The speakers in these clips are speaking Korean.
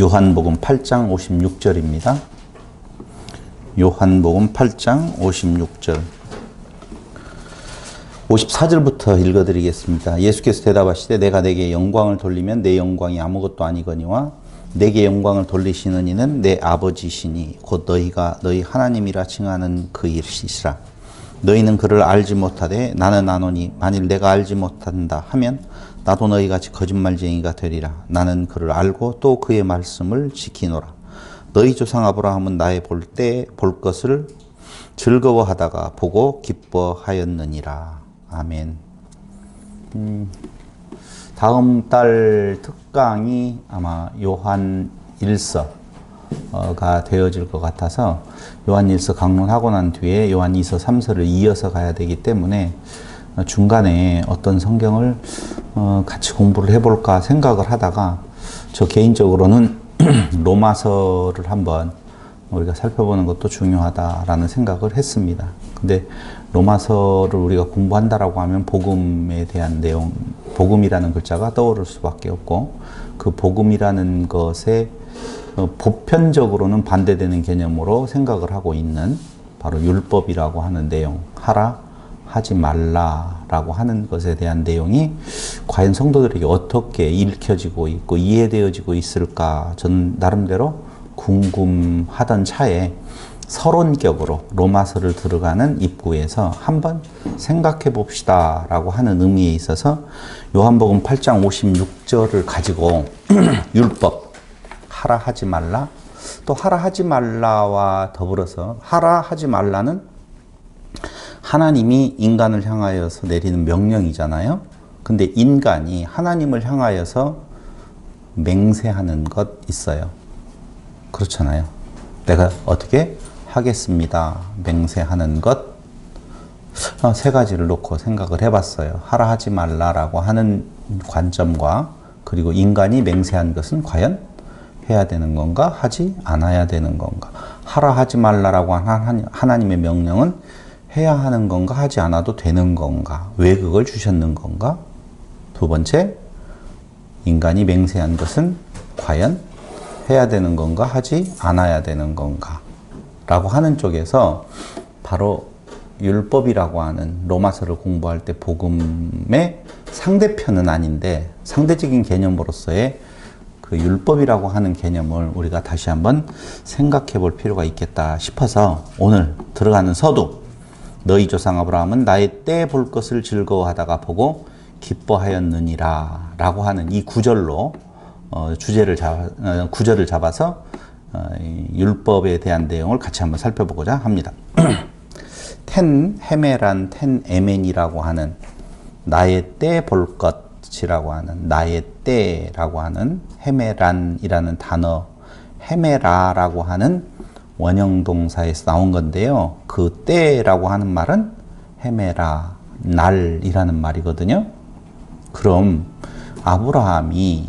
요한복음 8장 56절입니다. 요한복음 8장 56절. 54절부터 읽어드리겠습니다. 예수께서 대답하시되 내가 내게 영광을 돌리면 내 영광이 아무것도 아니거니와 내게 영광을 돌리시는 이는 내 아버지시니 곧 너희가 너희 하나님이라 칭하는 그이시라. 너희는 그를 알지 못하되 나는 아노니 만일 내가 알지 못한다 하면 나도 너희같이 거짓말쟁이가 되리라. 나는 그를 알고 또 그의 말씀을 지키노라. 너희 조상 아브라함은 나의 볼 때 볼 것을 즐거워하다가 보고 기뻐하였느니라. 아멘. 다음 달 특강이 아마 요한 1서가 되어질 것 같아서 요한 1서 강론하고 난 뒤에 요한 2서 3서를 이어서 가야 되기 때문에 중간에 어떤 성경을 같이 공부를 해볼까 생각을 하다가 저 개인적으로는 로마서를 한번 우리가 살펴보는 것도 중요하다라는 생각을 했습니다. 근데 로마서를 우리가 공부한다라고 하면 복음에 대한 내용, 복음이라는 글자가 떠오를 수밖에 없고 그 복음이라는 것에 보편적으로는 반대되는 개념으로 생각을 하고 있는 바로 율법이라고 하는 내용, 하라, 하지 말라라고 하는 것에 대한 내용이 과연 성도들에게 어떻게 읽혀지고 있고 이해되어지고 있을까 저는 나름대로 궁금하던 차에 서론격으로 로마서를 들어가는 입구에서 한번 생각해 봅시다 라고 하는 의미에 있어서 요한복음 8장 56절을 가지고 율법, 하라 하지 말라, 또 하라 하지 말라와 더불어서 하라 하지 말라는 하나님이 인간을 향하여서 내리는 명령이잖아요. 근데 인간이 하나님을 향하여서 맹세하는 것 있어요. 그렇잖아요. 내가 어떻게 하겠습니다. 맹세하는 것. 세 가지를 놓고 생각을 해봤어요. 하라 하지 말라라고 하는 관점과 그리고 인간이 맹세한 것은 과연 해야 되는 건가? 하지 않아야 되는 건가? 하라 하지 말라라고 한 하나님의 명령은 해야 하는 건가? 하지 않아도 되는 건가? 왜 그걸 주셨는 건가? 두 번째, 인간이 맹세한 것은 과연 해야 되는 건가? 하지 않아야 되는 건가? 라고 하는 쪽에서 바로 율법이라고 하는 로마서를 공부할 때 복음의 상대편은 아닌데 상대적인 개념으로서의 그 율법이라고 하는 개념을 우리가 다시 한번 생각해 볼 필요가 있겠다 싶어서 오늘 들어가는 서두, 너희 조상 아브라함은 나의 때 볼 것을 즐거워하다가 보고 기뻐하였느니라 라고 하는 이 구절로 구절을 잡아서 율법에 대한 내용을 같이 한번 살펴보고자 합니다. 텐 헤메란 텐 에멘이라고 하는 나의 때 볼 것이라고 하는 나의 때라고 하는 헤메란이라는 단어, 헤메라라고 하는 원형 동사에서 나온 건데요. 그 때라고 하는 말은 헤메라, 날이라는 말이거든요. 그럼 아브라함이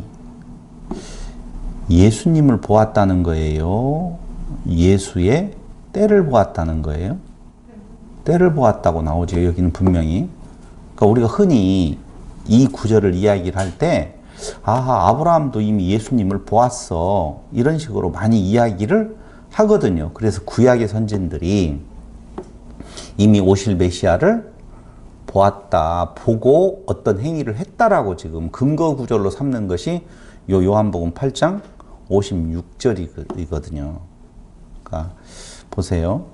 예수님을 보았다는 거예요? 예수의 때를 보았다는 거예요? 때를 보았다고 나오죠. 여기는 분명히. 그러니까 우리가 흔히 이 구절을 이야기를 할 때 아브라함도 이미 예수님을 보았어. 이런 식으로 많이 이야기를 하거든요. 그래서 구약의 선진들이 이미 오실 메시아를 보았다, 보고 어떤 행위를 했다라고 지금 근거 구절로 삼는 것이 요한복음 8장 56절이거든요. 그러니까 보세요.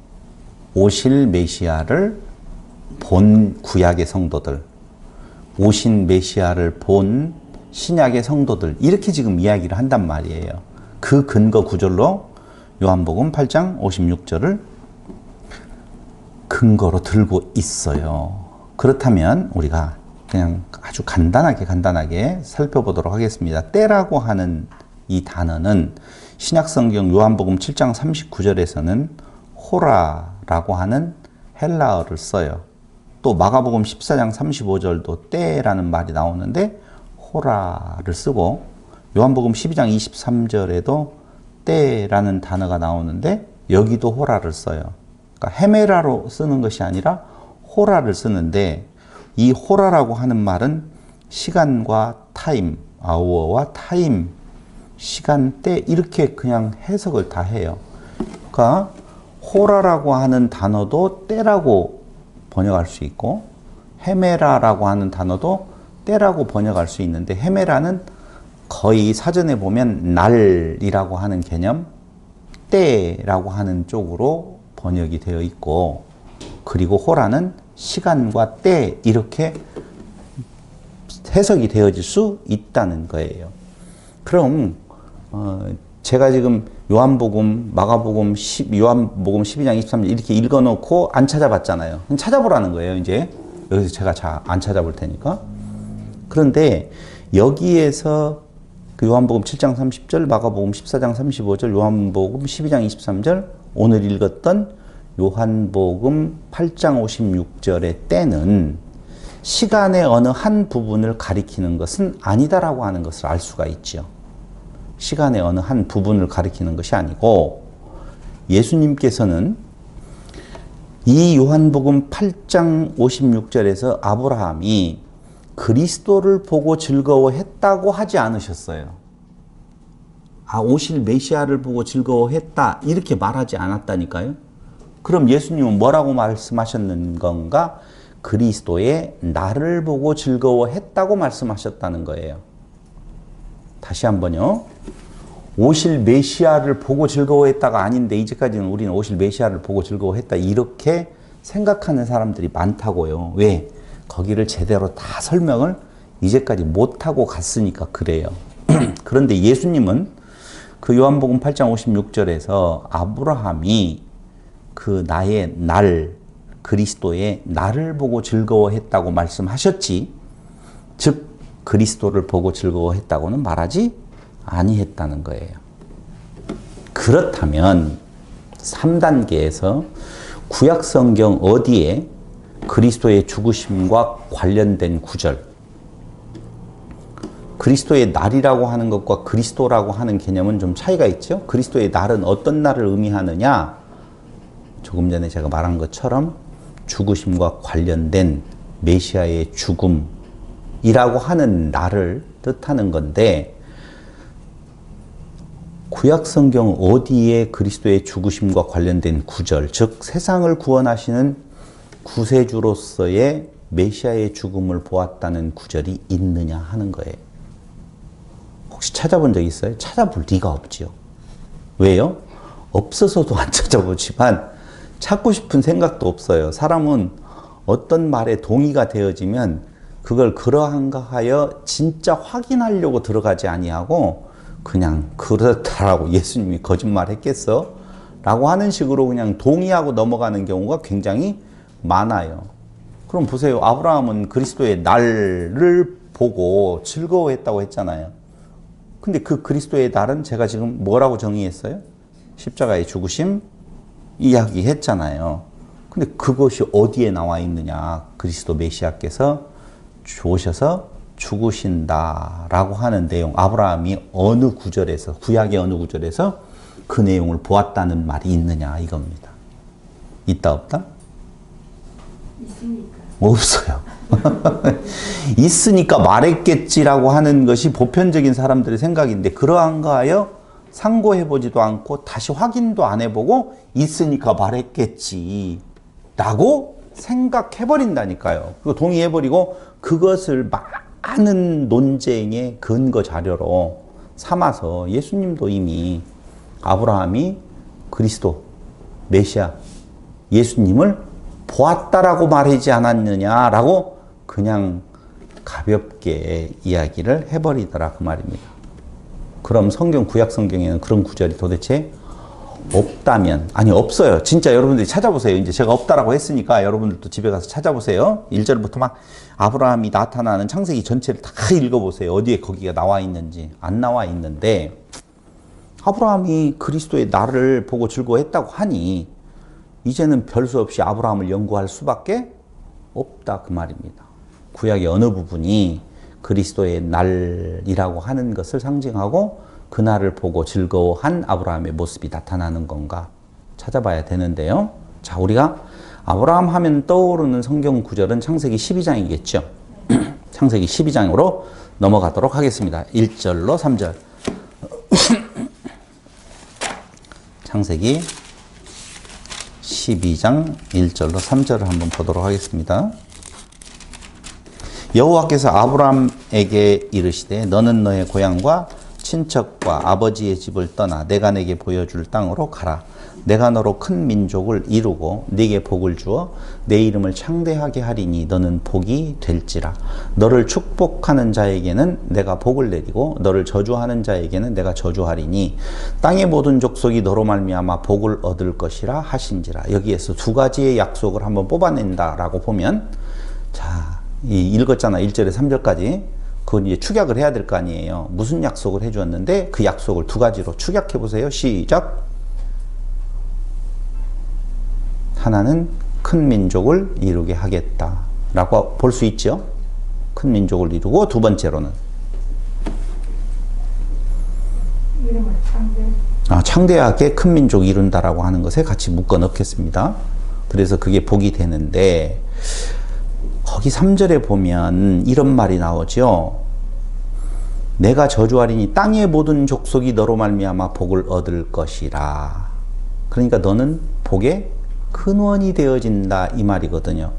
오실 메시아를 본 구약의 성도들, 오신 메시아를 본 신약의 성도들, 이렇게 지금 이야기를 한단 말이에요. 그 근거 구절로 요한복음 8장 56절을 근거로 들고 있어요. 그렇다면 우리가 그냥 아주 간단하게 살펴보도록 하겠습니다. 때라고 하는 이 단어는 신약성경 요한복음 7장 39절에서는 호라라고 하는 헬라어를 써요. 또 마가복음 14장 35절도 때라는 말이 나오는데 호라를 쓰고 요한복음 12장 23절에도 때라는 단어가 나오는데 여기도 호라를 써요. 그러니까 헤메라로 쓰는 것이 아니라 호라를 쓰는데 이 호라라고 하는 말은 시간과 타임, 아우어와 타임 시간대 이렇게 그냥 해석을 다 해요. 그러니까 호라라고 하는 단어도 때라고 번역할 수 있고 헤메라라고 하는 단어도 때라고 번역할 수 있는데 헤메라는 거의 사전에 보면 날이라고 하는 개념, 때라고 하는 쪽으로 번역이 되어 있고 그리고 호라는 시간과 때 이렇게 해석이 되어질 수 있다는 거예요. 그럼 제가 지금 요한복음, 마가복음, 요한복음 12장 23절 이렇게 읽어놓고 안 찾아봤잖아요. 찾아보라는 거예요. 이제 여기서 제가 안 찾아볼 테니까. 그런데 여기에서 그 요한복음 7장 30절, 마가복음 14장 35절, 요한복음 12장 23절, 오늘 읽었던 요한복음 8장 56절의 때는 시간의 어느 한 부분을 가리키는 것은 아니다라고 하는 것을 알 수가 있죠. 시간의 어느 한 부분을 가리키는 것이 아니고 예수님께서는 이 요한복음 8장 56절에서 아브라함이 그리스도를 보고 즐거워했다고 하지 않으셨어요. 오실 메시아를 보고 즐거워했다 이렇게 말하지 않았다니까요. 그럼 예수님은 뭐라고 말씀하셨는 건가? 그리스도의 나를 보고 즐거워했다고 말씀하셨다는 거예요. 다시 한번요. 오실 메시아를 보고 즐거워했다가 아닌데 이제까지는 우리는 오실 메시아를 보고 즐거워했다 이렇게 생각하는 사람들이 많다고요. 왜? 거기를 제대로 다 설명을 이제까지 못하고 갔으니까 그래요. 그런데 예수님은 그 요한복음 8장 56절에서 아브라함이 그 나의 날, 그리스도의 나를 보고 즐거워했다고 말씀하셨지, 즉 그리스도를 보고 즐거워했다고는 말하지 아니했다는 거예요. 그렇다면 3단계에서 구약성경 어디에 그리스도의 죽으심과 관련된 구절, 그리스도의 날이라고 하는 것과 그리스도라고 하는 개념은 좀 차이가 있죠. 그리스도의 날은 어떤 날을 의미하느냐? 조금 전에 제가 말한 것처럼 죽으심과 관련된 메시아의 죽음이라고 하는 날을 뜻하는 건데 구약성경 어디에 그리스도의 죽으심과 관련된 구절, 즉 세상을 구원하시는 구세주로서의 메시아의 죽음을 보았다는 구절이 있느냐 하는 거예요. 혹시 찾아본 적 있어요? 찾아볼 리가 없지요. 왜요? 없어서도 안 찾아보지만 찾고 싶은 생각도 없어요. 사람은 어떤 말에 동의가 되어지면 그걸 그러한가 하여 진짜 확인하려고 들어가지 아니하고 그냥 그렇다라고 예수님이 거짓말 했겠어? 라고 하는 식으로 그냥 동의하고 넘어가는 경우가 굉장히 많아요. 그럼 보세요. 아브라함은 그리스도의 날을 보고 즐거워했다고 했잖아요. 근데 그 그리스도의 날은 제가 지금 뭐라고 정의했어요? 십자가의 죽으심 이야기했잖아요. 근데 그것이 어디에 나와 있느냐? 그리스도 메시아께서 오셔서 죽으신다라고 하는 내용, 아브라함이 어느 구절에서, 구약의 어느 구절에서 그 내용을 보았다는 말이 있느냐 이겁니다. 있다 없다? 있으니까. 없어요. 있으니까 말했겠지라고 하는 것이 보편적인 사람들의 생각인데 그러한가 하여 상고해보지도 않고 다시 확인도 안 해보고 있으니까 말했겠지 라고 생각해버린다니까요. 그리고 동의해버리고 그것을 많은 논쟁의 근거 자료로 삼아서 예수님도 이미 아브라함이 그리스도, 메시아, 예수님을 보았다라고 말하지 않았느냐라고 그냥 가볍게 이야기를 해버리더라 그 말입니다. 그럼 성경, 구약 성경에는 그런 구절이 도대체 없다면, 아니 없어요. 진짜 여러분들이 찾아보세요. 이제 제가 없다라고 했으니까 여러분들도 집에 가서 찾아보세요. 1절부터 막 아브라함이 나타나는 창세기 전체를 다 읽어보세요. 어디에 거기가 나와 있는지. 안 나와 있는데 아브라함이 그리스도의 날을 보고 즐거워했다고 하니 이제는 별 수 없이 아브라함을 연구할 수밖에 없다 그 말입니다. 구약의 어느 부분이 그리스도의 날이라고 하는 것을 상징하고 그 날을 보고 즐거워한 아브라함의 모습이 나타나는 건가 찾아봐야 되는데요. 자, 우리가 아브라함 하면 떠오르는 성경 구절은 창세기 12장이겠죠. 창세기 12장으로 넘어가도록 하겠습니다. 1절로 3절. 창세기 12장 1절로 3절을 한번 보도록 하겠습니다. 여호와께서 아브람에게 이르시되 너는 너의 고향과 친척과 아버지의 집을 떠나 내가 내게 보여줄 땅으로 가라. 내가 너로 큰 민족을 이루고 네게 복을 주어 내 이름을 창대하게 하리니 너는 복이 될지라. 너를 축복하는 자에게는 내가 복을 내리고 너를 저주하는 자에게는 내가 저주하리니 땅의 모든 족속이 너로 말미암아 복을 얻을 것이라 하신지라. 여기에서 두 가지의 약속을 한번 뽑아낸다라고 보면, 자, 읽었잖아. 1절에 3절까지. 그건 이제 축약을 해야 될 거 아니에요. 무슨 약속을 해주었는데 그 약속을 두 가지로 축약해 보세요. 시작. 하나는 큰 민족을 이루게 하겠다라고 볼 수 있죠. 큰 민족을 이루고, 두 번째로는 창대하게 큰 민족을 이룬다라고 하는 것에 같이 묶어 넣겠습니다. 그래서 그게 복이 되는데, 거기 3절에 보면 이런 말이 나오죠. 내가 저주하리니 땅의 모든 족속이 너로 말미암아 복을 얻을 것이라. 그러니까 너는 복의 근원이 되어진다, 이 말이거든요.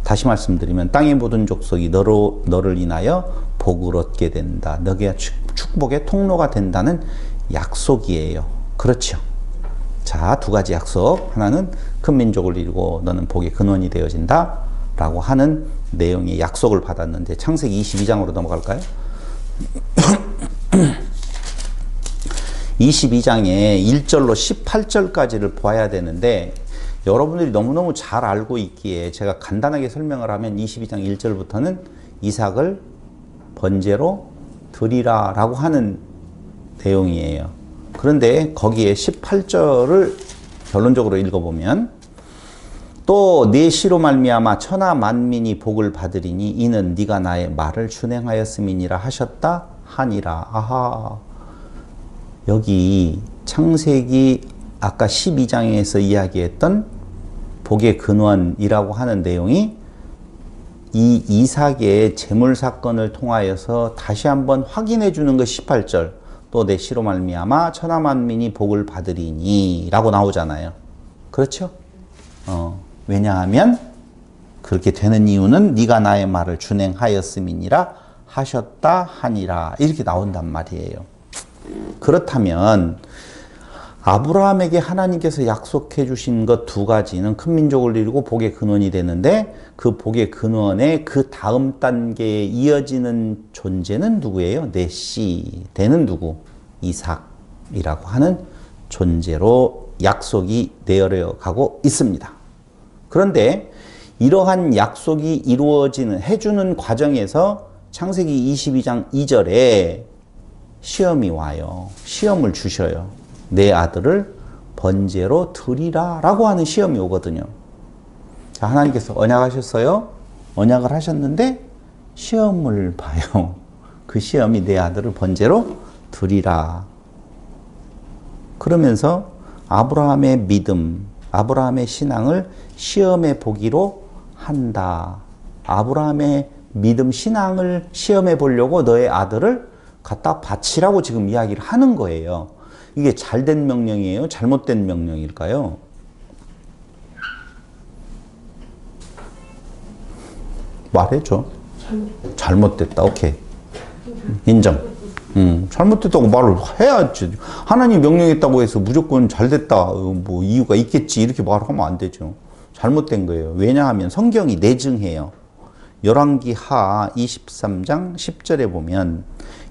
다시 말씀드리면 땅의 모든 족속이 너를 인하여 복을 얻게 된다. 너가 축복의 통로가 된다는 약속이에요. 그렇죠. 자, 두 가지 약속. 하나는 큰 민족을 이루고 너는 복의 근원이 되어진다 라고 하는 내용의 약속을 받았는데, 창세기 22장으로 넘어갈까요? 22장의 1절로 18절까지를 봐야 되는데, 여러분들이 너무너무 잘 알고 있기에 제가 간단하게 설명을 하면 22장 1절부터는 이삭을 번제로 드리라 라고 하는 내용이에요. 그런데 거기에 18절을 결론적으로 읽어보면, 또 네 씨로 말미암아 천하 만민이 복을 받으리니 이는 네가 나의 말을 준행하였음이니라 하셨다 하니라. 아하, 여기 창세기 아까 12장에서 이야기했던 복의 근원이라고 하는 내용이 이 이삭의 재물 사건을 통하여서 다시 한번 확인해 주는 것이 18절. 또 내 씨로 말미암아 천하 만민이 복을 받으리니 라고 나오잖아요. 그렇죠? 왜냐하면 그렇게 되는 이유는 네가 나의 말을 준행하였음이니라 하셨다 하니라, 이렇게 나온단 말이에요. 그렇다면 아브라함에게 하나님께서 약속해 주신 것 두 가지는 큰 민족을 이루고 복의 근원이 되는데, 그 복의 근원의 그 다음 단계에 이어지는 존재는 누구예요? 내 씨 되는 누구? 이삭이라고 하는 존재로 약속이 내어려 가고 있습니다. 그런데 이러한 약속이 이루어지는, 해주는 과정에서 창세기 22장 2절에 시험이 와요. 시험을 주셔요. 내 아들을 번제로 드리라 라고 하는 시험이 오거든요. 자, 하나님께서 언약하셨어요. 언약을 하셨는데 시험을 봐요. 그 시험이 내 아들을 번제로 드리라. 그러면서 아브라함의 믿음, 아브라함의 신앙을 시험해 보기로 한다. 아브라함의 믿음, 신앙을 시험해 보려고 너의 아들을 갖다 바치라고 지금 이야기를 하는 거예요. 이게 잘된 명령이에요? 잘못된 명령일까요? 말해줘. 잘못됐다. 오케이. 인정. 잘못됐다고 말을 해야지. 하나님 명령했다고 해서 무조건 잘됐다, 뭐 이유가 있겠지, 이렇게 말하면 안 되죠. 잘못된 거예요. 왜냐하면 성경이 내증해요. 열왕기 하 23장 10절에 보면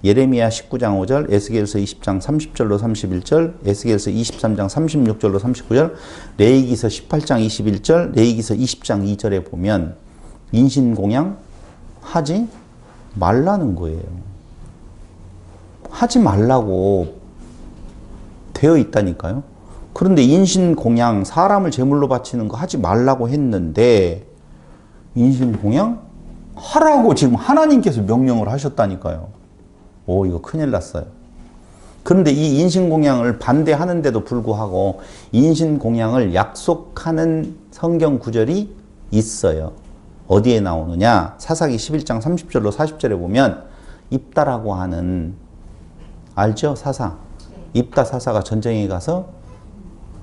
예레미야 19장 5절, 에스겔서 20장 30절로 31절, 에스겔서 23장 36절로 39절, 레위기서 18장 21절, 레위기서 20장 2절에 보면 인신공양 하지 말라는 거예요. 하지 말라고 되어 있다니까요. 그런데 인신공양, 사람을 제물로 바치는 거 하지 말라고 했는데 인신공양 하라고 지금 하나님께서 명령을 하셨다니까요. 오, 이거 큰일 났어요. 그런데 이 인신공양을 반대하는데도 불구하고 인신공양을 약속하는 성경 구절이 있어요. 어디에 나오느냐? 사사기 11장 30절로 40절에 보면 입다라고 하는 알죠? 사사. 입다 사사가 전쟁에 가서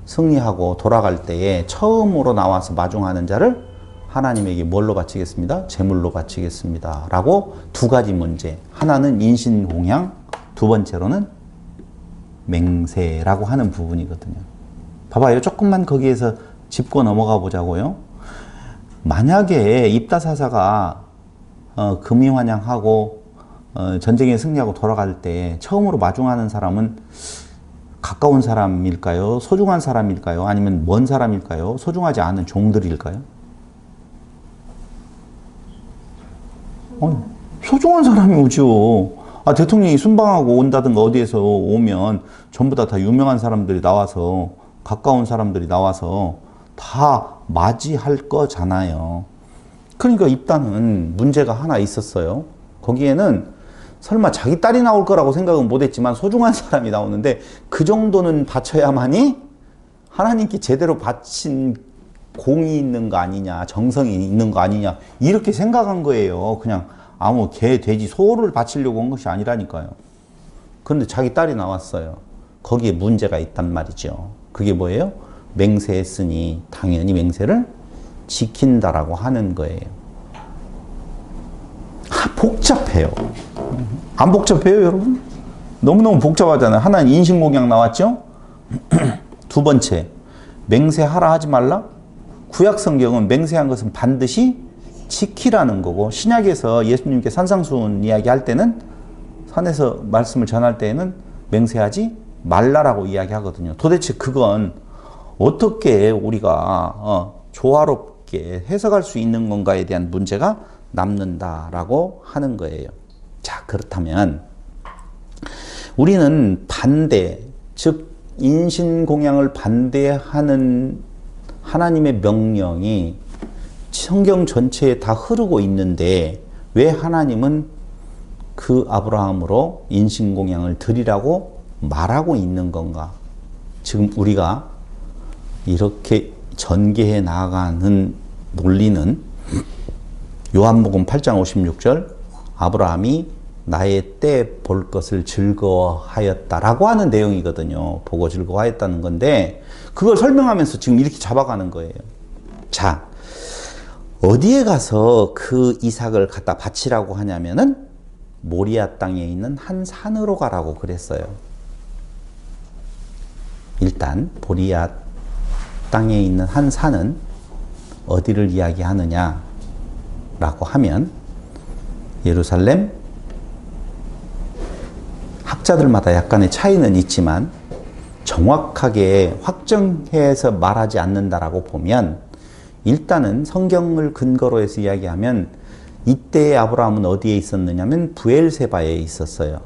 승리하고 돌아갈 때에 처음으로 나와서 마중하는 자를 하나님에게 뭘로 바치겠습니다? 제물로 바치겠습니다. 라고 두 가지 문제. 하나는 인신공양, 두 번째로는 맹세라고 하는 부분이거든요. 봐봐요. 조금만 거기에서 짚고 넘어가 보자고요. 만약에 입다사사가 금이환영하고 전쟁에 승리하고 돌아갈 때 처음으로 마중하는 사람은 가까운 사람일까요? 소중한 사람일까요? 아니면 먼 사람일까요? 소중하지 않은 종들일까요? 소중한 사람이 오죠. 대통령이 순방하고 온다든가 어디에서 오면 전부 다 유명한 사람들이 나와서, 가까운 사람들이 나와서 다 맞이할 거잖아요. 그러니까 입다는 문제가 하나 있었어요. 거기에는 설마 자기 딸이 나올 거라고 생각은 못했지만 소중한 사람이 나오는데 그 정도는 바쳐야만이 하나님께 제대로 바친 공이 있는 거 아니냐, 정성이 있는 거 아니냐, 이렇게 생각한 거예요. 그냥 아무 개, 돼지, 소를 바치려고 한 것이 아니라니까요. 그런데 자기 딸이 나왔어요. 거기에 문제가 있단 말이죠. 그게 뭐예요? 맹세했으니 당연히 맹세를 지킨다라고 하는 거예요. 복잡해요. 안 복잡해요, 여러분? 너무너무 복잡하잖아요. 하나는 인신공양 나왔죠? 두 번째, 맹세하라 하지 말라? 구약 성경은 맹세한 것은 반드시 지키라는 거고, 신약에서 예수님께 산상수훈 이야기할 때는, 산에서 말씀을 전할 때에는 맹세하지 말라라고 이야기하거든요. 도대체 그건 어떻게 우리가 조화롭게 해석할 수 있는 건가에 대한 문제가 남는다라고 하는 거예요. 자, 그렇다면 우리는 반대, 즉 인신공양을 반대하는 하나님의 명령이 성경 전체에 다 흐르고 있는데 왜 하나님은 그 아브라함으로 인신공양을 드리라고 말하고 있는 건가? 지금 우리가 이렇게 전개해 나가는 논리는 요한복음 8장 56절 아브라함이 나의 때 볼 것을 즐거워하였다라고 하는 내용이거든요. 보고 즐거워하였다는 건데 그걸 설명하면서 지금 이렇게 잡아가는 거예요. 자, 어디에 가서 그 이삭을 갖다 바치라고 하냐면은 모리아 땅에 있는 한 산으로 가라고 그랬어요. 일단 모리아 땅에 있는 한 산은 어디를 이야기하느냐 라고 하면 예루살렘, 학자들마다 약간의 차이는 있지만 정확하게 확정해서 말하지 않는다라고 보면 일단은 성경을 근거로 해서 이야기하면 이때의 아브라함은 어디에 있었느냐면 브엘세바에 있었어요.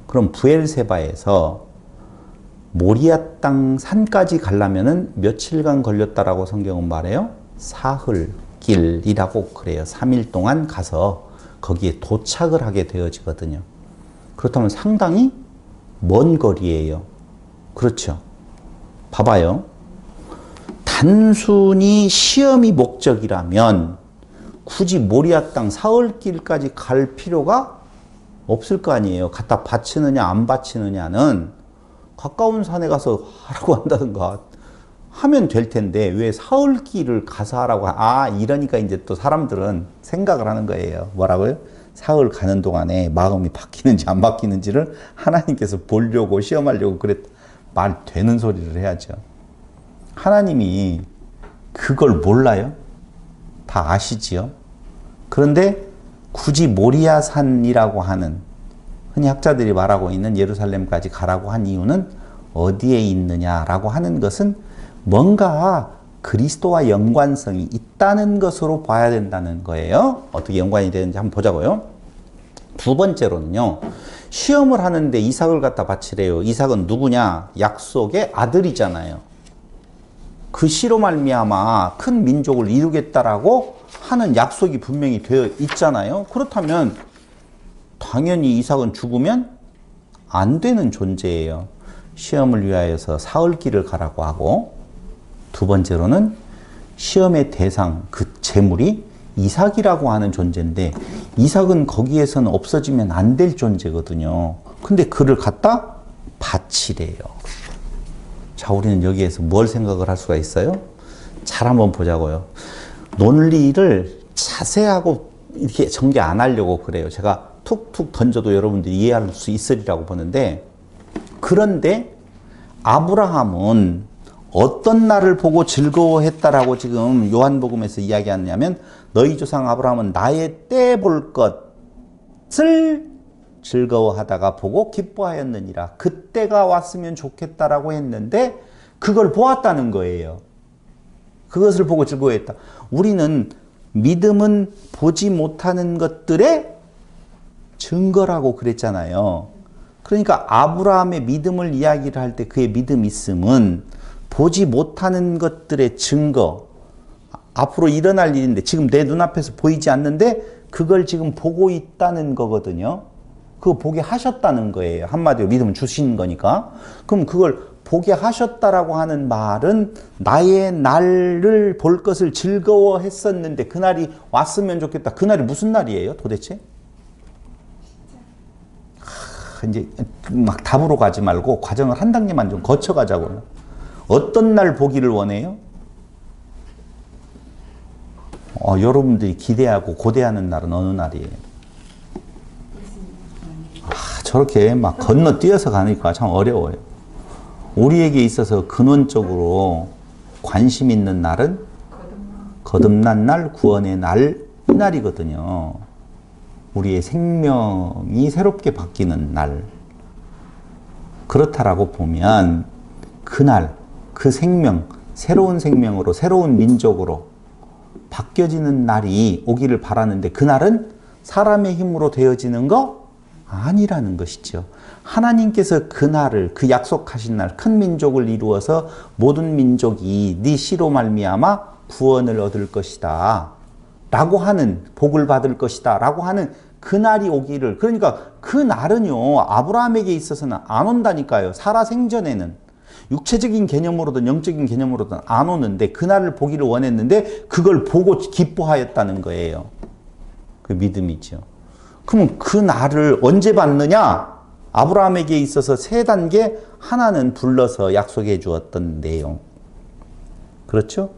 그럼 브엘세바에서 모리아 땅 산까지 가려면은 며칠간 걸렸다라고 성경은 말해요? 사흘길이라고 그래요. 3일 동안 가서 거기에 도착을 하게 되어지거든요. 그렇다면 상당히 먼 거리예요. 그렇죠. 봐봐요. 단순히 시험이 목적이라면 굳이 모리아 땅 사흘길까지 갈 필요가 없을 거 아니에요. 갖다 바치느냐 안 바치느냐는 가까운 산에 가서 하라고 한다든가 하면 될 텐데 왜 사흘길을 가서 하라고 이러니까 이제 또 사람들은 생각을 하는 거예요. 뭐라고요? 사흘 가는 동안에 마음이 바뀌는지 안 바뀌는지를 하나님께서 보려고 시험하려고 말 되는 소리를 해야죠. 하나님이 그걸 몰라요? 다 아시지요? 그런데 굳이 모리아산이라고 하는 흔히 학자들이 말하고 있는 예루살렘까지 가라고 한 이유는 어디에 있느냐라고 하는 것은 뭔가 그리스도와 연관성이 있다는 것으로 봐야 된다는 거예요. 어떻게 연관이 되는지 한번 보자고요. 두 번째로는요. 시험을 하는데 이삭을 갖다 바치래요. 이삭은 누구냐? 약속의 아들이잖아요. 그 씨로 말미암아 큰 민족을 이루겠다라고 하는 약속이 분명히 되어 있잖아요. 그렇다면 당연히 이삭은 죽으면 안 되는 존재예요. 시험을 위하여서 사흘길을 가라고 하고 두 번째로는 시험의 대상, 그 재물이 이삭이라고 하는 존재인데 이삭은 거기에서는 없어지면 안 될 존재거든요. 근데 그를 갖다 바치래요. 자, 우리는 여기에서 뭘 생각을 할 수가 있어요? 잘 한번 보자고요. 논리를 자세하고 이렇게 전개 안 하려고 그래요. 제가 툭툭 던져도 여러분들이 이해할 수 있으리라고 보는데, 그런데 아브라함은 어떤 날을 보고 즐거워했다라고 지금 요한복음에서 이야기하냐면, 너희 조상 아브라함은 나의 때 볼 것을 즐거워하다가 보고 기뻐하였느니라. 그때가 왔으면 좋겠다라고 했는데 그걸 보았다는 거예요. 그것을 보고 즐거워했다. 우리는 믿음은 보지 못하는 것들의 증거라고 그랬잖아요. 그러니까 아브라함의 믿음을 이야기를 할 때 그의 믿음 있음은 보지 못하는 것들의 증거, 앞으로 일어날 일인데 지금 내 눈앞에서 보이지 않는데 그걸 지금 보고 있다는 거거든요. 그거 보게 하셨다는 거예요. 한마디로 믿음을 주신 거니까. 그럼 그걸 보게 하셨다라고 하는 말은 나의 날을 볼 것을 즐거워했었는데 그날이 왔으면 좋겠다. 그날이 무슨 날이에요 도대체? 이제 막 답으로 가지 말고 과정을 한 단계만 좀 거쳐가자고요. 어떤 날 보기를 원해요? 여러분들이 기대하고 고대하는 날은 어느 날이에요? 저렇게 막 건너뛰어서 가니까 참 어려워요. 우리에게 있어서 근원적으로 관심 있는 날은 거듭난 날, 구원의 날, 이 날이거든요. 우리의 생명이 새롭게 바뀌는 날. 그렇다라고 보면 그날, 그 생명, 새로운 생명으로, 새로운 민족으로 바뀌어지는 날이 오기를 바라는데 그날은 사람의 힘으로 되어지는 거 아니라는 것이죠. 하나님께서 그날을, 그 약속하신 날, 큰 민족을 이루어서 모든 민족이 네 씨로 말미암아 구원을 얻을 것이다 라고 하는, 복을 받을 것이다 라고 하는 그날이 오기를, 그러니까 그 날은요 아브라함에게 있어서는 안 온다니까요. 살아 생전에는 육체적인 개념으로든 영적인 개념으로든 안 오는데 그날을 보기를 원했는데 그걸 보고 기뻐하였다는 거예요. 그 믿음이죠. 그러면 그 날을 언제 받느냐? 아브라함에게 있어서 세 단계, 하나는 불러서 약속해 주었던 내용. 그렇죠?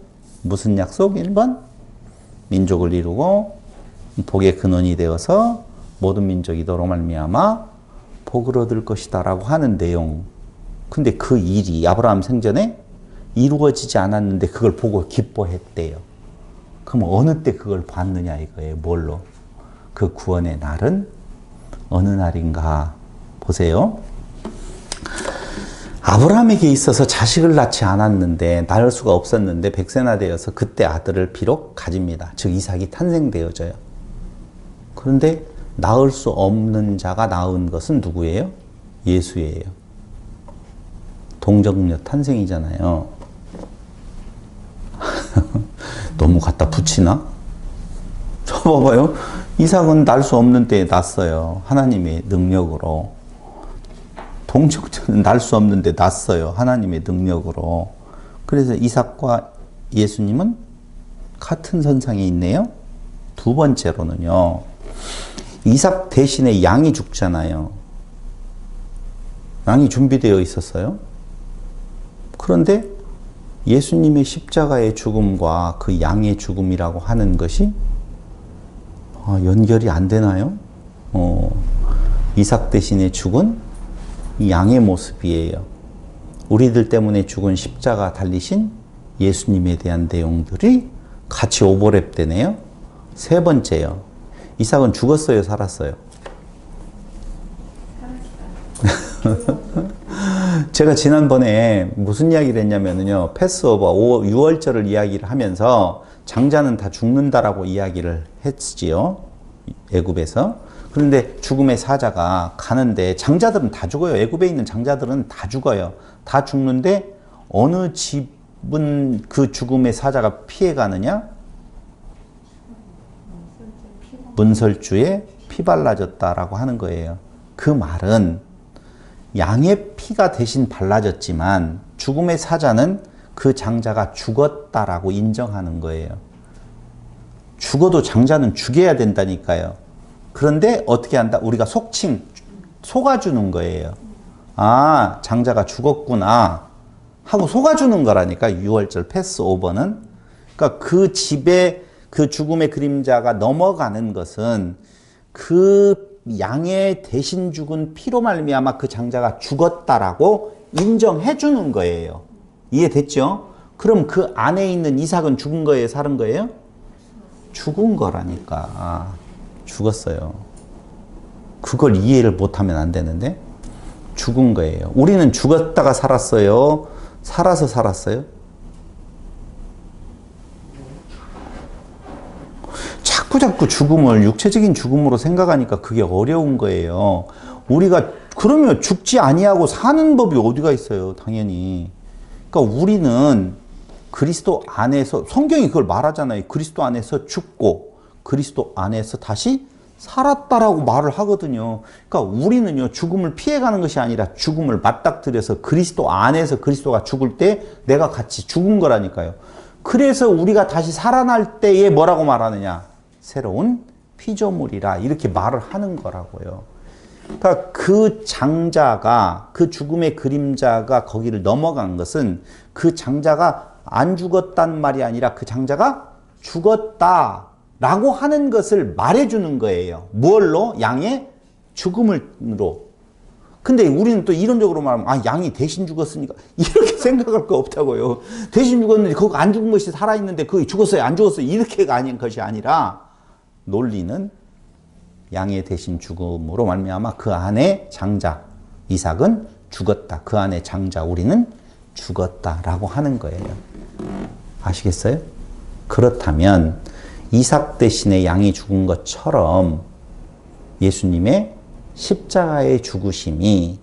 무슨 약속? 1번 민족을 이루고 복의 근원이 되어서 모든 민족이 너로 말미암아 복을 얻을 것이다 라고 하는 내용. 근데 그 일이 아브라함 생전에 이루어지지 않았는데 그걸 보고 기뻐했대요. 그럼 어느 때 그걸 봤느냐 이거예요. 뭘로? 그 구원의 날은 어느 날인가 보세요. 아브라함에게 있어서 자식을 낳지 않았는데, 낳을 수가 없었는데 100세나 되어서 그때 아들을 비록 가집니다. 즉 이삭이 탄생되어져요. 그런데 낳을 수 없는 자가 낳은 것은 누구예요? 예수예요. 동정녀 탄생이잖아요. 너무 갖다 붙이나? 저 봐봐요. 이삭은 낳을 수 없는 때에 낳았어요. 하나님의 능력으로. 동정녀는 낳을 수 없는데 낳았어요. 하나님의 능력으로. 그래서 이삭과 예수님은 같은 선상에 있네요. 두 번째로는요. 이삭 대신에 양이 죽잖아요. 양이 준비되어 있었어요. 그런데 예수님의 십자가의 죽음과 그 양의 죽음이라고 하는 것이 연결이 안 되나요? 이삭 대신에 죽은 이 양의 모습이에요. 우리들 때문에 죽은 십자가 달리신 예수님에 대한 내용들이 같이 오버랩 되네요. 세 번째요. 이삭은 죽었어요, 살았어요? 제가 지난번에 무슨 이야기를 했냐면요. 패스오버, 유월절을 이야기를 하면서 장자는 다 죽는다라고 이야기를 했지요. 애굽에서. 그런데 죽음의 사자가 가는데 장자들은 다 죽어요. 애굽에 있는 장자들은 다 죽어요. 다 죽는데 어느 집은 그 죽음의 사자가 피해가느냐? 문설주에 피 발라졌다라고 하는 거예요. 그 말은 양의 피가 대신 발라졌지만 죽음의 사자는 그 장자가 죽었다라고 인정하는 거예요. 죽어도 장자는 죽여야 된다니까요. 그런데 어떻게 한다? 우리가 속칭, 속아주는 거예요. 아, 장자가 죽었구나 하고 속아주는 거라니까. 6월절 패스오버는. 그러니까 그 집에 그 죽음의 그림자가 넘어가는 것은 그 양의 대신 죽은 피로 말미암아 그 장자가 죽었다라고 인정해 주는 거예요. 이해됐죠? 그럼 그 안에 있는 이삭은 죽은 거예요, 살은 거예요? 죽은 거라니까. 아, 죽었어요. 그걸 이해를 못하면 안 되는데. 죽은 거예요. 우리는 죽었다가 살았어요? 살아서 살았어요? 자꾸 죽음을 육체적인 죽음으로 생각하니까 그게 어려운 거예요. 우리가 그러면 죽지 아니하고 사는 법이 어디가 있어요, 당연히. 그러니까 우리는 그리스도 안에서, 성경이 그걸 말하잖아요. 그리스도 안에서 죽고 그리스도 안에서 다시 살았다라고 말을 하거든요. 그러니까 우리는요, 죽음을 피해가는 것이 아니라 죽음을 맞닥뜨려서 그리스도 안에서 그리스도가 죽을 때 내가 같이 죽은 거라니까요. 그래서 우리가 다시 살아날 때에 뭐라고 말하느냐? 새로운 피조물이라 이렇게 말을 하는 거라고요. 그러니까 그 장자가, 그 죽음의 그림자가 거기를 넘어간 것은 그 장자가 안 죽었단 말이 아니라 그 장자가 죽었다라고 하는 것을 말해주는 거예요. 뭘로? 양의 죽음으로. 근데 우리는 또 이론적으로 말하면 아, 양이 대신 죽었으니까 이렇게 생각할 거 없다고요. 대신 죽었는데 그거 안 죽은 것이 살아있는데 그게 죽었어요, 안 죽었어요, 이렇게가 아닌 것이 아니라 논리는 양의 대신 죽음으로 말미암아 그 안에 장자 이삭은 죽었다. 그 안에 장자 우리는 죽었다라고 하는 거예요. 아시겠어요? 그렇다면 이삭 대신에 양이 죽은 것처럼 예수님의 십자가의 죽으심이,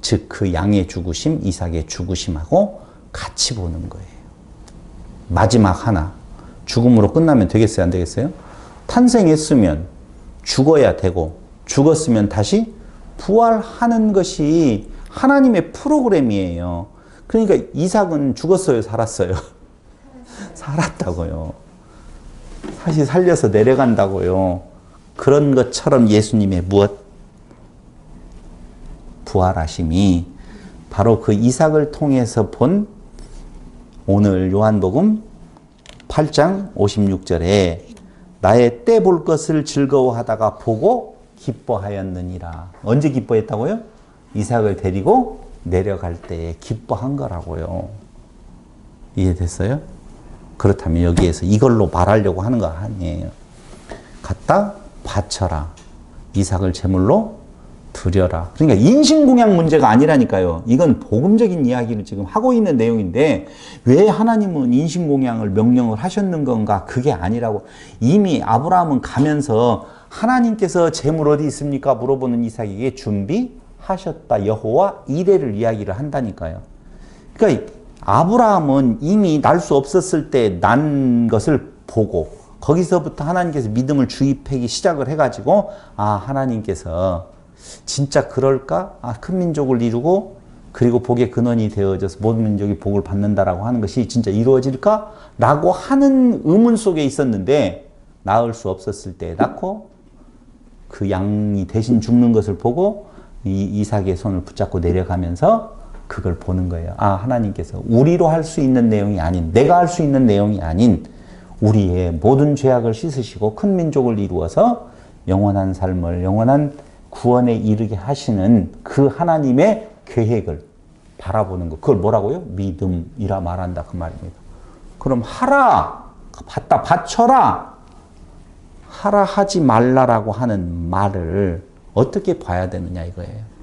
즉 그 양의 죽으심, 이삭의 죽으심하고 같이 보는 거예요. 마지막 하나, 죽음으로 끝나면 되겠어요, 안 되겠어요? 탄생했으면 죽어야 되고 죽었으면 다시 부활하는 것이 하나님의 프로그램이에요. 그러니까 이삭은 죽었어요, 살았어요? 살았다고요. 다시 살려서 내려간다고요. 그런 것처럼 예수님의 무엇? 부활하심이 바로 그 이삭을 통해서 본 오늘 요한복음 8장 56절에 나의 때 볼 것을 즐거워하다가 보고 기뻐하였느니라. 언제 기뻐했다고요? 이삭을 데리고 내려갈 때에 기뻐한 거라고요. 이해됐어요? 그렇다면 여기에서 이걸로 말하려고 하는 거 아니에요. 갖다 바쳐라. 이삭을 제물로 드려라. 그러니까 인신공양 문제가 아니라니까요. 이건 복음적인 이야기를 지금 하고 있는 내용인데 왜 하나님은 인신공양을 명령을 하셨는 건가? 그게 아니라고. 이미 아브라함은 가면서 하나님께서 제물 어디 있습니까? 물어보는 이삭에게 준비하셨다. 여호와 이레를 이야기를 한다니까요. 그러니까 아브라함은 이미 날 수 없었을 때 난 것을 보고 거기서부터 하나님께서 믿음을 주입하기 시작을 해가지고 아, 하나님께서 진짜 그럴까? 아, 큰 민족을 이루고 그리고 복의 근원이 되어져서 모든 민족이 복을 받는다라고 하는 것이 진짜 이루어질까? 라고 하는 의문 속에 있었는데 낳을 수 없었을 때 낳고 그 양이 대신 죽는 것을 보고 이삭의 손을 붙잡고 내려가면서 그걸 보는 거예요. 아, 하나님께서 우리로 할 수 있는 내용이 아닌, 내가 할 수 있는 내용이 아닌 우리의 모든 죄악을 씻으시고 큰 민족을 이루어서 영원한 삶을, 영원한 구원에 이르게 하시는 그 하나님의 계획을 바라보는 것. 그걸 뭐라고요? 믿음이라 말한다. 그 말입니다. 그럼 하라, 받다 바쳐라, 하라 하지 말라라고 하는 말을 어떻게 봐야 되느냐 이거예요.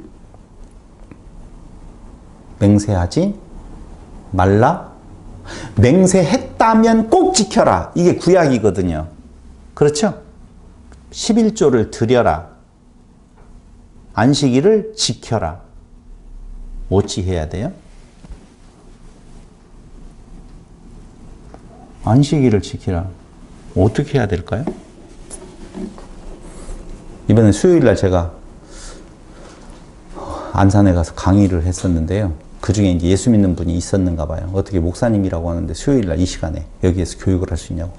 맹세하지 말라? 맹세했다면 꼭 지켜라. 이게 구약이거든요. 그렇죠? 11조를 드려라. 안식일을 지켜라. 어찌 해야 돼요? 안식일을 지키라. 어떻게 해야 될까요? 이번에 수요일날 제가 안산에 가서 강의를 했었는데요. 그 중에 이제 예수 믿는 분이 있었는가 봐요. 어떻게 목사님이라고 하는데 수요일날 이 시간에 여기에서 교육을 할 수 있냐고.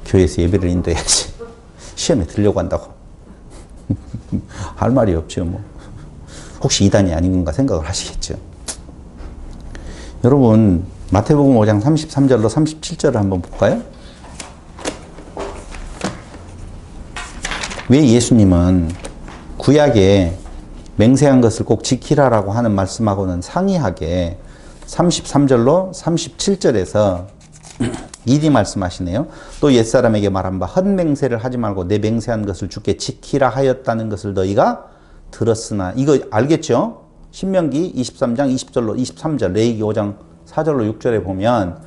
교회에서 예배를 인도해야지. 시험에 들려고 한다고. 할 말이 없죠, 뭐. 혹시 이단이 아닌가 생각을 하시겠죠. 여러분 마태복음 5장 33절로 37절을 한번 볼까요? 왜 예수님은 구약에 맹세한 것을 꼭 지키라라고 하는 말씀하고는 상이하게 33절로 37절에서 이리 말씀하시네요. 또 옛사람에게 말한 바 헛맹세를 하지 말고 내 맹세한 것을 주께 지키라 하였다는 것을 너희가 들었으나, 이거 알겠죠? 신명기 23장 20절로 23절, 레위기 5장 4절로 6절에 보면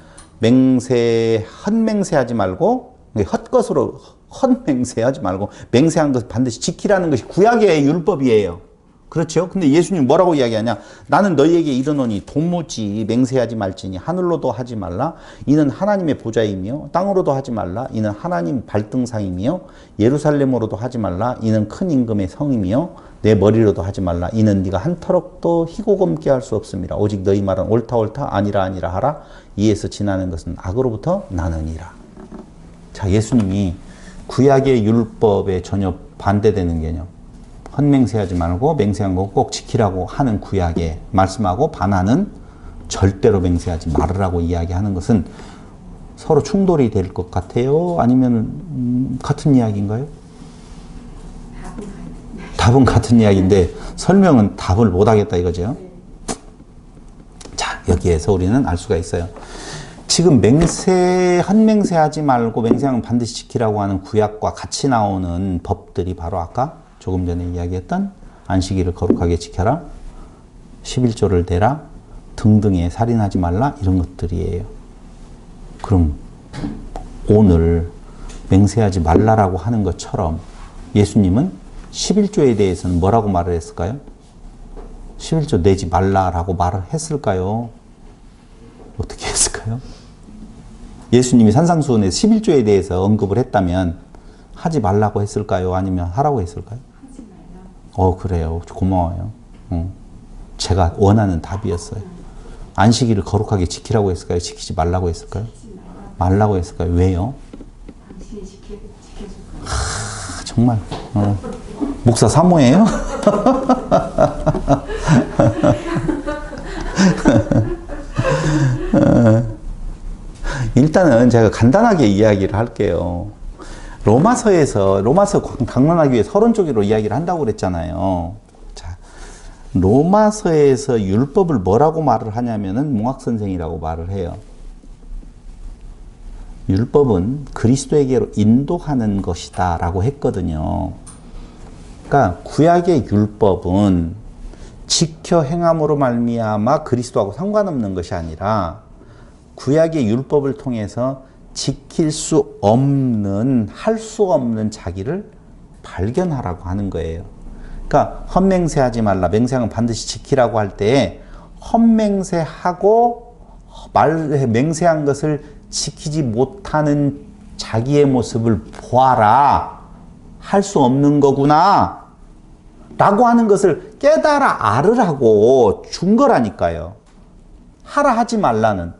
헛맹세하지 말고, 헛것으로 헛맹세하지 말고 맹세한 것 반드시 지키라는 것이 구약의 율법이에요. 그렇죠? 근데 예수님 뭐라고 이야기하냐? 나는 너희에게 이르노니 도무지 맹세하지 말지니 하늘로도 하지 말라. 이는 하나님의 보좌이며 땅으로도 하지 말라. 이는 하나님 발등상이며 예루살렘으로도 하지 말라. 이는 큰 임금의 성이며 내 머리로도 하지 말라. 이는 네가 한 터럭도 희고금게 할 수 없음이라. 오직 너희 말은 옳다 옳다 아니라 아니라 하라. 이에서 지나는 것은 악으로부터 나느니라. 자, 예수님이 구약의 율법에 전혀 반대되는 개념, 헛맹세하지 말고 맹세한 거 꼭 지키라고 하는 구약에 말씀하고 반하는 절대로 맹세하지 말으라고 이야기하는 것은 서로 충돌이 될 것 같아요? 아니면 같은 이야기인가요? 답은 같은 이야기인데 설명은 답을 못하겠다 이거죠. 자, 여기에서 우리는 알 수가 있어요. 지금 헛맹세하지 말고 맹세하면 반드시 지키라고 하는 구약과 같이 나오는 법들이 바로 아까 조금 전에 이야기했던 안식일을 거룩하게 지켜라, 11조를 대라 등등의 살인하지 말라 이런 것들이에요. 그럼 오늘 맹세하지 말라라고 하는 것처럼 예수님은 11조에 대해서는 뭐라고 말을 했을까요? 11조 내지 말라라고 말을 했을까요? 어떻게 했을까요? 예수님이 산상수훈에서 11조에 대해서 언급을 했다면 하지 말라고 했을까요? 아니면 하라고 했을까요? 하지 말라고. 그래요. 고마워요. 제가 원하는 답이었어요. 안식일을 거룩하게 지키라고 했을까요? 지키지 말라고 했을까요? 말라고 했을까요? 왜요? 당신이 지켜줄까요? 정말 목사 사모예요? 일단은 제가 간단하게 이야기를 할게요. 로마서 강론하기 위해 서론적으로 이야기를 한다고 그랬잖아요. 자, 로마서에서 율법을 뭐라고 말을 하냐면은 몽학선생이라고 말을 해요. 율법은 그리스도에게로 인도하는 것이다 라고 했거든요. 그러니까 구약의 율법은 지켜 행함으로 말미암아 그리스도하고 상관없는 것이 아니라 구약의 율법을 통해서 지킬 수 없는, 할 수 없는 자기를 발견하라고 하는 거예요. 그러니까 헛맹세하지 말라, 맹세하면 반드시 지키라고 할 때에 헛맹세하고 맹세한 것을 지키지 못하는 자기의 모습을 보아라. 할 수 없는 거구나 라고 하는 것을 깨달아 알으라고 준 거라니까요. 하라 하지 말라는.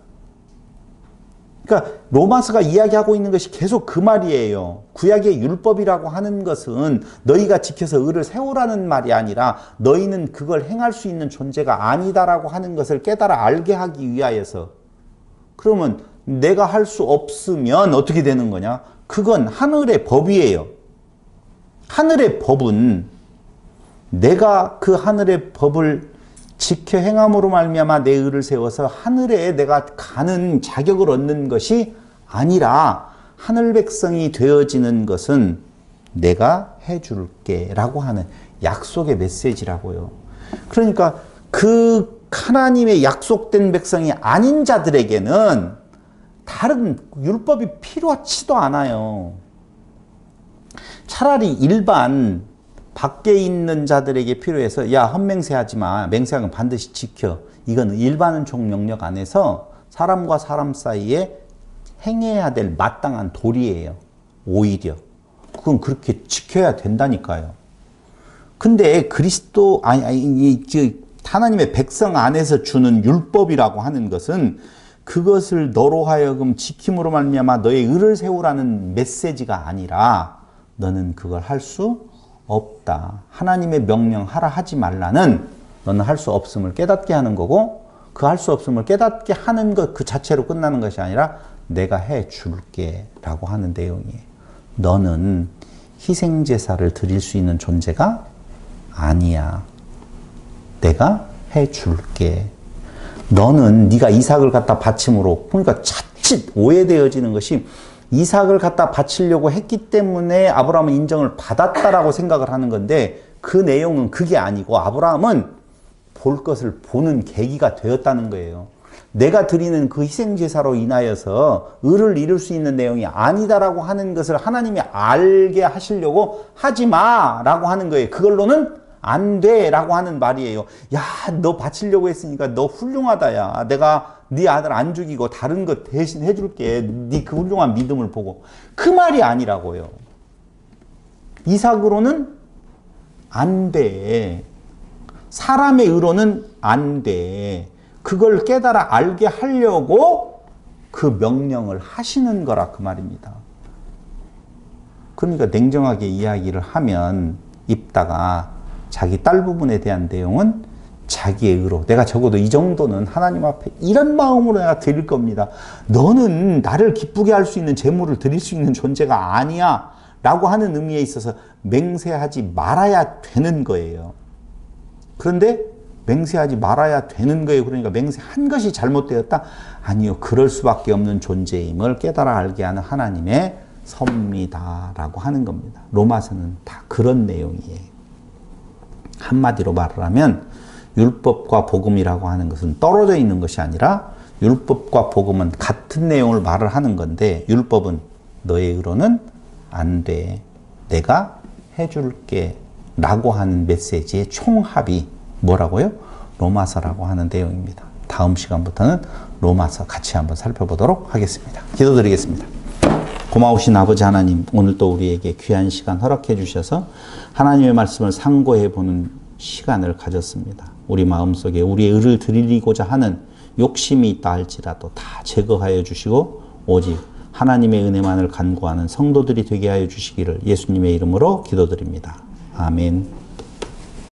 그러니까 로마서가 이야기하고 있는 것이 계속 그 말이에요. 구약의 율법이라고 하는 것은 너희가 지켜서 의를 세우라는 말이 아니라 너희는 그걸 행할 수 있는 존재가 아니다라고 하는 것을 깨달아 알게 하기 위하여서. 그러면 내가 할 수 없으면 어떻게 되는 거냐? 그건 하늘의 법이에요. 하늘의 법은 내가 그 하늘의 법을 지켜 행함으로 말미암아 내 의를 세워서 하늘에 내가 가는 자격을 얻는 것이 아니라 하늘 백성이 되어지는 것은 내가 해줄게 라고 하는 약속의 메시지라고요. 그러니까 그 하나님의 약속된 백성이 아닌 자들에게는 다른 율법이 필요하지도 않아요. 차라리 일반 밖에 있는 자들에게 필요해서 야 헛맹세하지 마. 맹세하면 반드시 지켜. 이건 일반은총 명령 안에서 사람과 사람 사이에 행해야 될 마땅한 도리예요. 오히려. 그건 그렇게 지켜야 된다니까요. 근데 하나님의 백성 안에서 주는 율법이라고 하는 것은 그것을 너로 하여금 지킴으로 말미암아 너의 의를 세우라는 메시지가 아니라 너는 그걸 할 수 없다. 하나님의 명령 하라 하지 말라는 너는 할 수 없음을 깨닫게 하는 거고, 그 할 수 없음을 깨닫게 하는 것 그 자체로 끝나는 것이 아니라 내가 해줄게 라고 하는 내용이에요. 너는 희생제사를 드릴 수 있는 존재가 아니야. 내가 해줄게. 너는 네가 이삭을 갖다 바침으로, 그러니까 자칫 오해되어지는 것이 이삭을 갖다 바치려고 했기 때문에 아브라함은 인정을 받았다라고 생각을 하는 건데, 그 내용은 그게 아니고 아브라함은 볼 것을 보는 계기가 되었다는 거예요. 내가 드리는 그 희생제사로 인하여서 의를 이룰 수 있는 내용이 아니다라고 하는 것을 하나님이 알게 하시려고 하지 마라고 하는 거예요. 그걸로는 안 돼라고 하는 말이에요. 야, 너 바치려고 했으니까 너 훌륭하다. 야, 내가 네 아들 안 죽이고 다른 것 대신 해줄게. 네 그 훌륭한 믿음을 보고. 그 말이 아니라고요. 이삭으로는 안 돼. 사람의 의로는 안 돼. 그걸 깨달아 알게 하려고 그 명령을 하시는 거라 그 말입니다. 그러니까 냉정하게 이야기를 하면 입다가 자기 딸 부분에 대한 내용은 자기의 의로, 내가 적어도 이 정도는 하나님 앞에 이런 마음으로 내가 드릴 겁니다. 너는 나를 기쁘게 할 수 있는 재물을 드릴 수 있는 존재가 아니야 라고 하는 의미에 있어서 맹세하지 말아야 되는 거예요. 그런데 맹세하지 말아야 되는 거예요. 그러니까 맹세한 것이 잘못되었다? 아니요. 그럴 수밖에 없는 존재임을 깨달아 알게 하는 하나님의 섭리다라고 하는 겁니다. 로마서는 다 그런 내용이에요. 한마디로 말을 하면 율법과 복음이라고 하는 것은 떨어져 있는 것이 아니라 율법과 복음은 같은 내용을 말을 하는 건데, 율법은 너의 의로는 안 돼. 내가 해줄게 라고 하는 메시지의 총합이 뭐라고요? 로마서라고 하는 내용입니다. 다음 시간부터는 로마서 같이 한번 살펴보도록 하겠습니다. 기도드리겠습니다. 고마우신 아버지 하나님, 오늘 또 우리에게 귀한 시간 허락해 주셔서 하나님의 말씀을 상고해 보는 시간을 가졌습니다. 우리 마음속에 우리의 의를 드리고자 하는 욕심이 있다 할지라도 다 제거하여 주시고 오직 하나님의 은혜만을 간구하는 성도들이 되게 하여 주시기를 예수님의 이름으로 기도드립니다. 아멘.